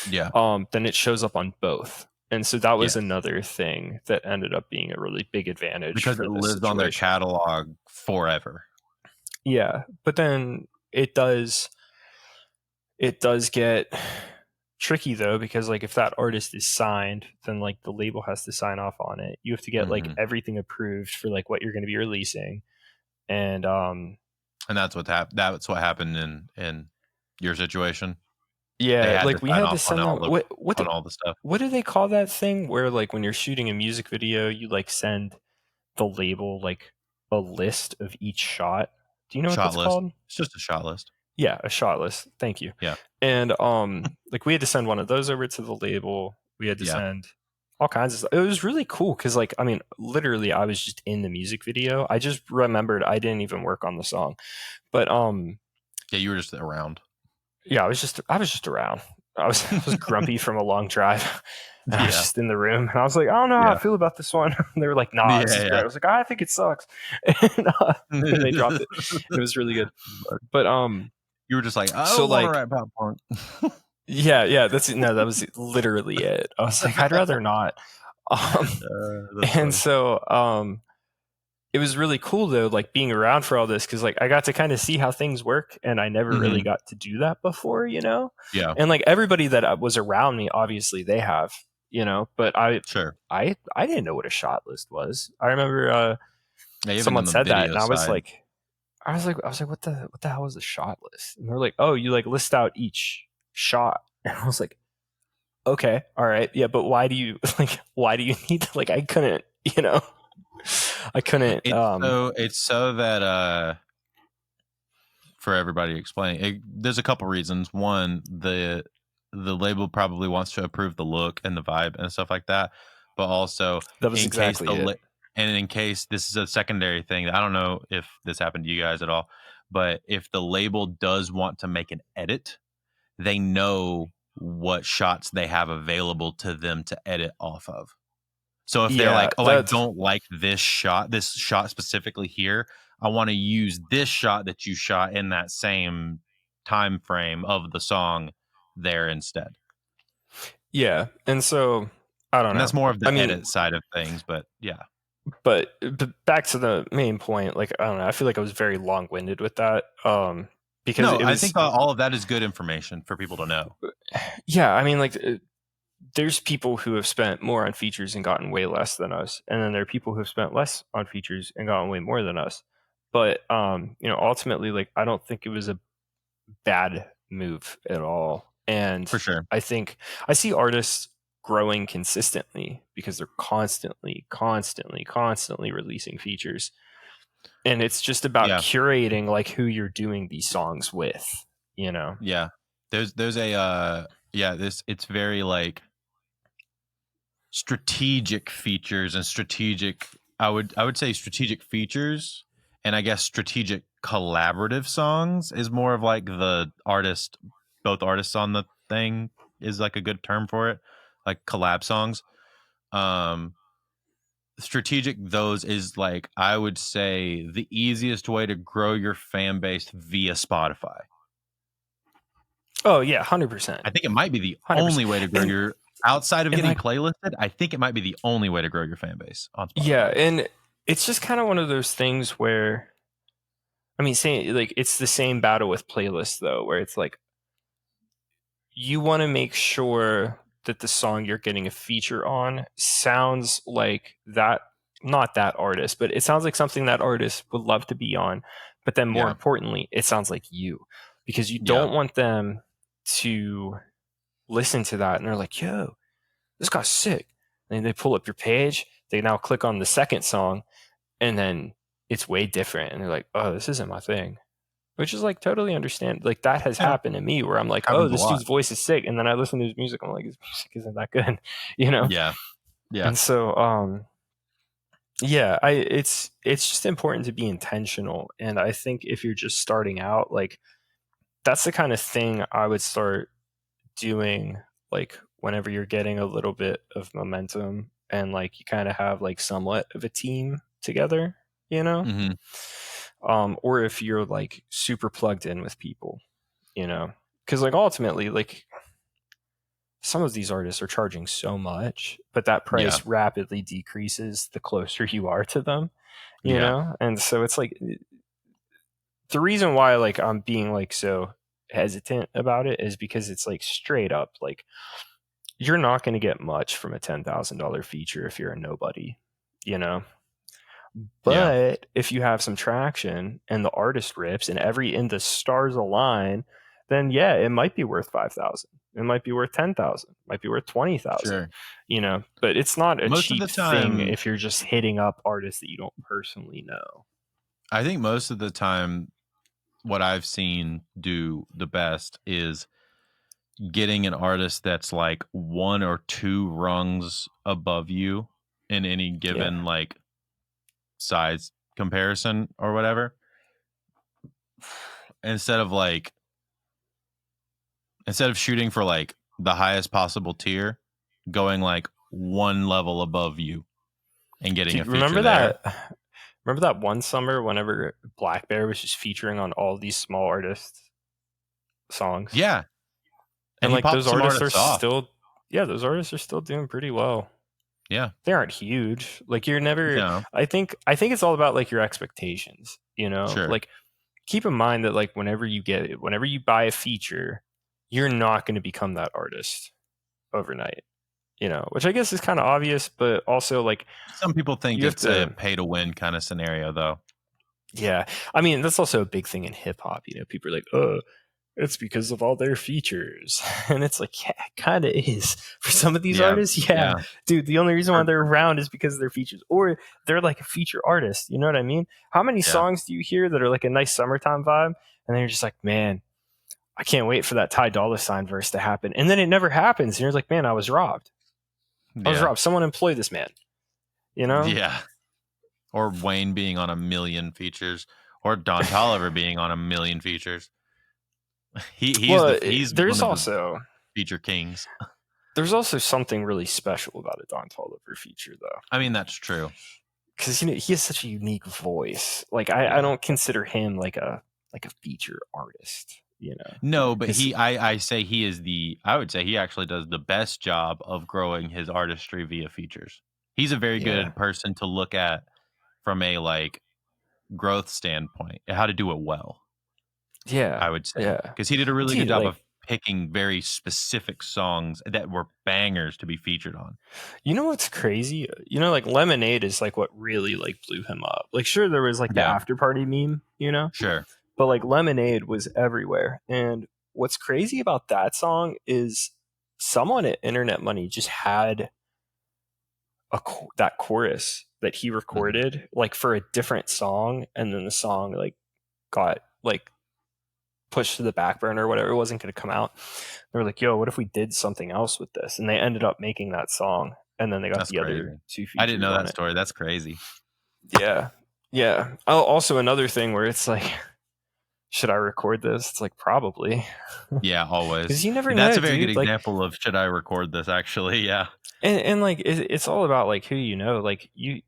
Yeah. Then it shows up on both. And so that was another thing that ended up being a really big advantage. Because it lives on their catalog forever. Yeah. But then it does get tricky though, because like if that artist is signed, then like the label has to sign off on it. You have to get like everything approved for like what you're going to be releasing. And that's what happened in your situation. Yeah, like we had to send them on all the stuff. What do they call that thing where like when you're shooting a music video, you like send the label like a list of each shot? Do you know what that's called? It's just a shot list. Yeah, a shot list. Thank you. Yeah. And like we had to send one of those over to the label. We had to send all kinds of stuff. It was really cool because like I mean, literally I was just in the music video. I just remembered I didn't even work on the song. But yeah, you were just around. Yeah, I was just around. I was grumpy from a long drive. And I was just in the room, and I was like, I don't know how I feel about this one. And they were like, nah, this is great. I was like, I think it sucks. And they dropped it. It was really good. But you were just like, oh, so like, write pop punk. yeah. That was literally it. I was like, I'd rather not. And so it was really cool though, like being around for all this, because like I got to kind of see how things work, and I never really got to do that before, you know. Yeah. And like everybody that was around me, obviously they have, you know, but I didn't know what a shot list was. I remember someone said that, and I was like, what the hell is a shot list? And they're like, oh, you like list out each shot, and I was like, okay, all right, yeah, but why do you need to, like I couldn't, you know. I couldn't. It's so that for everybody explaining, there's a couple reasons. One, the label probably wants to approve the look and the vibe and stuff like that, but also that was exactly it. And in case this is a secondary thing, I don't know if this happened to you guys at all, but if the label does want to make an edit, they know what shots they have available to them to edit off of. So if they're like, oh, I don't like this shot specifically here, I want to use this shot that you shot in that same time frame of the song there instead. Yeah. And so I don't know. That's more of the edit side of things, but yeah. But back to the main point, like, I don't know, I feel like I was very long-winded with that. Because I think all of that is good information for people to know. Yeah. I mean, like, there's people who have spent more on features and gotten way less than us, and then there are people who have spent less on features and gotten way more than us. But you know, ultimately, like I don't think it was a bad move at all. And for sure, I think I see artists growing consistently because they're constantly releasing features. And it's just about Yeah. curating like who you're doing these songs with, you know? Yeah. There's a it's very like strategic features and strategic I would say strategic features, and I guess strategic collaborative songs is more of like the artist, both artists on the thing is like a good term for it, like collab songs. um Strategic, those is like, I would say, the easiest way to grow your fan base via Spotify. Oh yeah, 100%. I think it might be the 100%. only way to grow And, your, outside of and getting like, playlisted, I think it might be the only way to grow your fan base on Spotify. yeah, and it's just kind of one of those things where, I mean, saying like it's the same battle with playlists though, where it's like you want to make sure that the song you're getting a feature on sounds like that, not that artist, but it sounds like something that artist would love to be on. But then more Yeah. importantly, it sounds like you, because you Yeah. don't want them to listen to that and they're like, yo, this guy's sick. And they pull up your page, they now click on the second song, and then it's way different. And they're like, oh, this isn't my thing. Which is like totally understand. Like that has Yeah. happened to me where I'm like, oh, Happens a this lot. dude's voice is sick. And then I listen to his music. I'm like, his music isn't that good, you know? Yeah. Yeah. And so, yeah, it's just important to be intentional. And I think if you're just starting out, like that's the kind of thing I would start doing, like whenever you're getting a little bit of momentum and like you kind of have like somewhat of a team together, you know? Mm-hmm. Or if you're like super plugged in with people, you know, because like ultimately, like some of these artists are charging so much, but that price rapidly decreases the closer you are to them, you know? And so it's like the reason why like I'm being like so hesitant about it is because it's like straight up like you're not going to get much from a $10,000 feature if you're a nobody, you know? But if you have some traction and the artist rips and the stars align, then yeah, it might be worth 5,000. It might be worth 10,000. It might be worth 20,000. Sure. You know, but it's not a Most of cheap the time, thing if you're just hitting up artists that you don't personally know. I think most of the time, what I've seen do the best is getting an artist that's like one or two rungs above you in any given like size comparison or whatever, instead of shooting for like the highest possible tier, going like one level above you and getting a feature remember there. Remember that one summer whenever Black Bear was just featuring on all these small artists songs? Yeah. And like those artists are off. still, yeah, those artists are still doing pretty well. Yeah. They aren't huge. Like you're never, No. I think it's all about like your expectations, you know? Sure. Like keep in mind that like whenever you buy a feature, you're not going to become that artist overnight, you know, which I guess is kind of obvious, but also like some people think it's a pay to win kind of scenario though. Yeah. I mean, that's also a big thing in hip hop, you know, people are like, it's because of all their features. And it's like, yeah, it kind of is. For some of these artists, yeah. Dude, the only reason why they're around is because of their features. Or they're like a feature artist. You know what I mean? How many songs do you hear that are like a nice summertime vibe? And then you're just like, man, I can't wait for that Ty Dolla $ign verse to happen. And then it never happens. And you're like, man, I was robbed. I was robbed. Someone employ this man. You know? Yeah. Or Wayne being on a million features. Or Don Toliver being on a million features. There's also feature kings. There's also something really special about a Don Toliver feature, though. I mean, that's true. Because he has such a unique voice. Like I don't consider him like a feature artist. You know. No, but I would say he actually does the best job of growing his artistry via features. He's a very good person to look at from a like growth standpoint, how to do it well. Yeah, I would say, because he did a really good job of picking very specific songs that were bangers to be featured on. You know what's crazy? You know, like Lemonade is like what really like blew him up. Like, sure, there was like the after party meme, you know, sure, but like Lemonade was everywhere. And what's crazy about that song is someone at Internet Money just had that chorus that he recorded like for a different song, and then the song like got like pushed to the back burner or whatever. It wasn't going to come out. They were like, yo, what if we did something else with this? And they ended up making that song, and then they got That's the crazy. other two features. I didn't know on that it. story. That's crazy. Yeah. Oh, also another thing where it's like, should I record this? It's like, probably. Yeah, always. Because you never know. That's a very dude. good example of should I record this, actually. Yeah. And like it's all about like who you know. Like you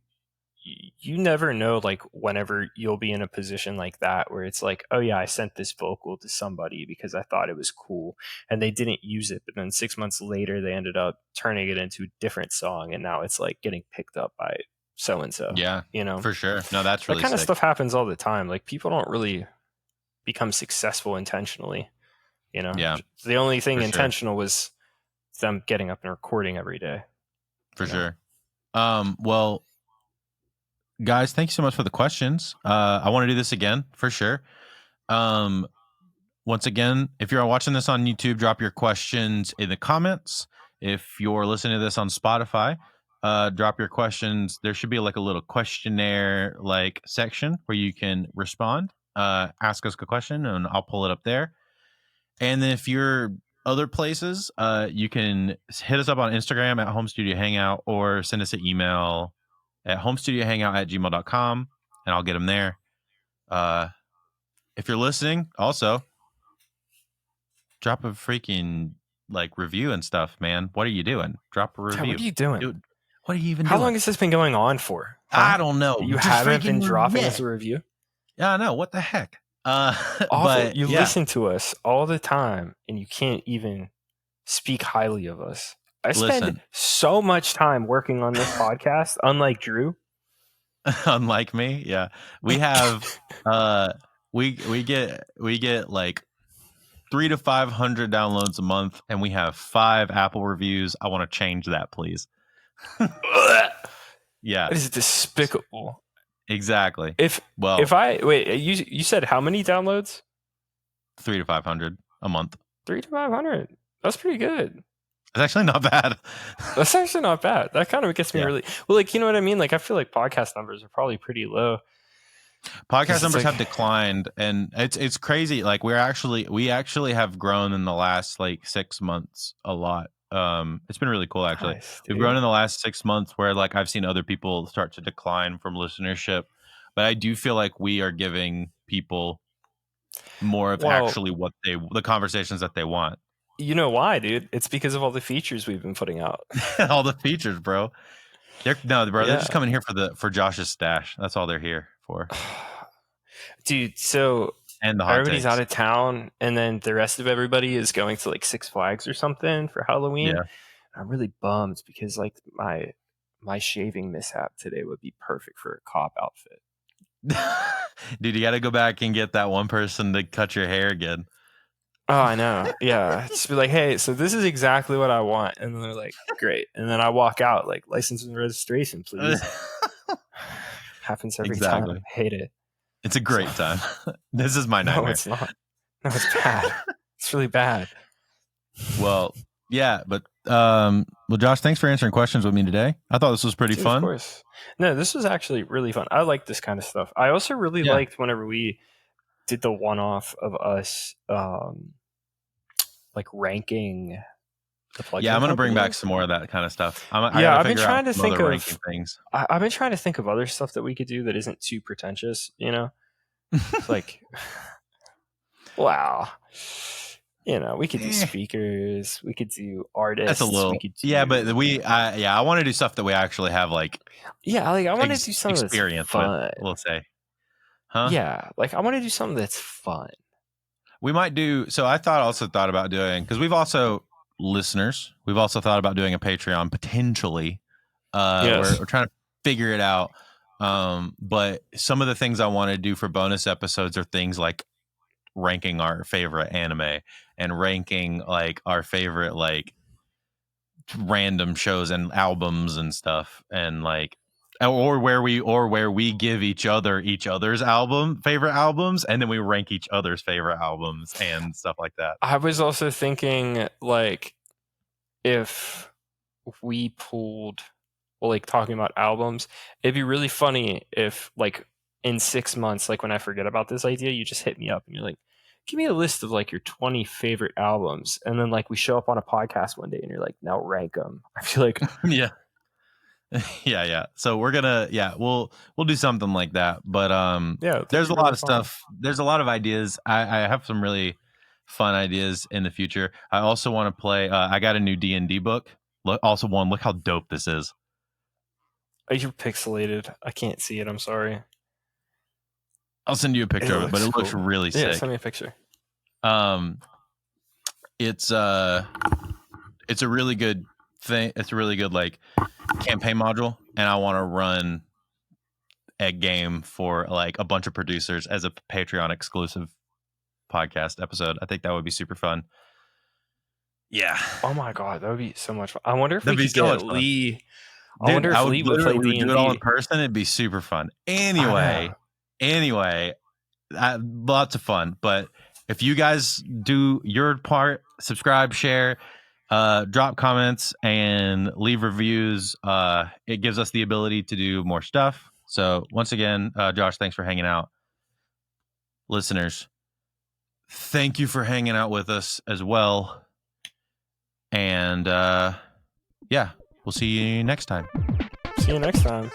never know like whenever you'll be in a position like that where it's like, oh yeah, I sent this vocal to somebody because I thought it was cool, and they didn't use it, but then 6 months later they ended up turning it into a different song, and now it's like getting picked up by so and so. Yeah, for sure. No, that's really that kind of sick. stuff happens all the time. Like people don't really become successful intentionally. Yeah, the only thing for intentional was them getting up and recording every day. For sure. Well, guys, thank you so much for the questions. I want to do this again for sure. Once again, if you're watching this on YouTube, drop your questions in the comments. If you're listening to this on Spotify, drop your questions. There should be like a little questionnaire like section where you can respond, ask us a question, and I'll pull it up there. And then if you're other places, you can hit us up on Instagram at Home Studio Hangout, or send us an email at homestudiohangout@gmail.com, and I'll get them there. If you're listening, also drop a freaking like review and stuff, man. What are you doing? Drop a review. What are you doing? Dude, what are you even How doing? long has this been going on for? Huh? I don't know. You haven't been dropping us a review? Yeah, I know. What the heck? Awful. But you listen to us all the time, and you can't even speak highly of us. I spend so much time working on this podcast, unlike Drew. Unlike me, yeah. We have we get like 300 to 500 downloads a month, and we have 5 Apple reviews. I want to change that, please. Yeah. That is despicable. Exactly. If I wait, you said how many downloads? 300 to 500 a month. 300 to 500. That's pretty good. It's actually not bad. That's actually not bad. That kind of gets me really well. Like, you know what I mean? Like, I feel like podcast numbers are probably pretty low. Podcast numbers have declined, and it's crazy. Like we actually have grown in the last like 6 months a lot. It's been really cool actually. Nice, we've grown in the last 6 months, where like I've seen other people start to decline from listenership, but I do feel like we are giving people more of actually what the conversations that they want. You know why, dude? It's because of all the features we've been putting out. All the features, bro. They're just coming here for Josh's stash. That's all they're here for. Dude, so and the everybody's out of town, and then the rest of everybody is going to like Six Flags or something for Halloween. Yeah. I'm really bummed because like my shaving mishap today would be perfect for a cop outfit. Dude, you got to go back and get that one person to cut your hair again. Oh, I know. Yeah. Just be like, hey, so this is exactly what I want. And then they're like, great. And then I walk out like, license and registration, please. Happens every time. I hate it. It's a great time. This is my nightmare. No, it's not. No, it's bad. It's really bad. Well, yeah, but Josh, thanks for answering questions with me today. I thought this was pretty fun. Of course. No, this was actually really fun. I like this kind of stuff. I also really liked whenever we did the one-off of us like ranking the plugin. Yeah, I'm going to bring back some more of that kind of stuff. I've been trying to think of things. I've been trying to think of other stuff that we could do that isn't too pretentious, you know? Like, wow. You know, we could do speakers, we could do artists. That's a little, but I want to do stuff that we actually have like. Yeah, like I want to do something experience that's fun. With, we'll say. Huh? Yeah, like I want to do something that's fun. We might do. So I also thought about doing, because we've also thought about doing a Patreon potentially. We're trying to figure it out. But some of the things I want to do for bonus episodes are things like ranking our favorite anime and ranking like our favorite like random shows and albums and stuff, and like or where we give each other's favorite albums, and then we rank each other's favorite albums and stuff like that. I was also thinking like if we pulled well, like talking about albums. It'd be really funny if like in 6 months, like when I forget about this idea, you just hit me up and you're like, give me a list of like your 20 favorite albums. And then like we show up on a podcast one day and you're like, now rank them. I feel like, Yeah. Yeah. So we're gonna, we'll do something like that. But yeah, that'd there's be a lot really of fun. stuff. There's a lot of ideas. I have some really fun ideas in the future. I also want to play. I got a new D&D book. Look how dope this is. Oh, you're pixelated. I can't see it. I'm sorry. I'll send you a picture of it, but it looks cool. really Yeah, sick. send me a picture. It's a really good thing. It's a really good like campaign module, and I want to run a game for like a bunch of producers as a Patreon exclusive podcast episode. I think that would be super fun. Yeah. Oh my god, that would be so much fun. I wonder if That'd we be could so get much fun. Lee. I Dude, wonder if Lee would play we would do it all in D&D. person. It'd be super fun. Anyway, lots of fun. But if you guys do your part, subscribe, share, drop comments, and leave reviews, it gives us the ability to do more stuff. So once again, Josh, thanks for hanging out. Listeners, thank you for hanging out with us as well. And we'll see you next time. See you next time.